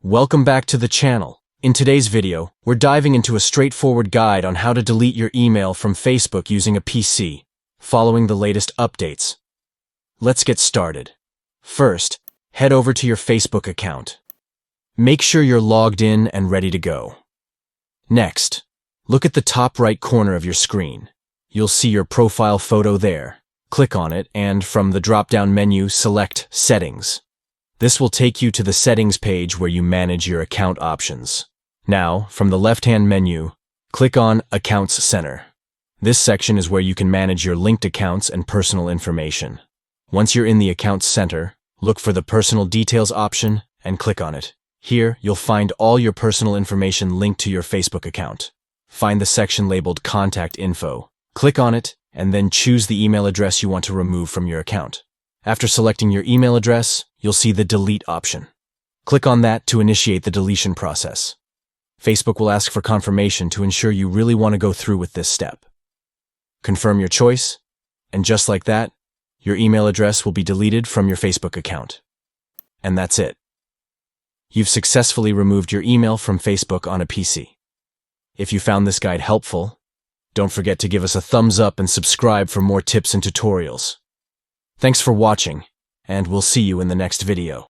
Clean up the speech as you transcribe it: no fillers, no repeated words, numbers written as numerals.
Welcome back to the channel. In today's video, we're diving into a straightforward guide on how to delete your email from Facebook using a PC, following the latest updates. Let's get started. First, head over to your Facebook account. Make sure you're logged in and ready to go. Next, look at the top right corner of your screen. You'll see your profile photo there. Click on it and from the drop-down menu, select Settings. This will take you to the settings page where you manage your account options. Now, from the left-hand menu, click on Accounts Center. This section is where you can manage your linked accounts and personal information. Once you're in the Accounts Center, look for the Personal Details option and click on it. Here, you'll find all your personal information linked to your Facebook account. Find the section labeled Contact Info. Click on it and then choose the email address you want to remove from your account. After selecting your email address, you'll see the Delete option. Click on that to initiate the deletion process. Facebook will ask for confirmation to ensure you really want to go through with this step. Confirm your choice, and just like that, your email address will be deleted from your Facebook account. And that's it. You've successfully removed your email from Facebook on a PC. If you found this guide helpful, don't forget to give us a thumbs up and subscribe for more tips and tutorials. Thanks for watching, and we'll see you in the next video.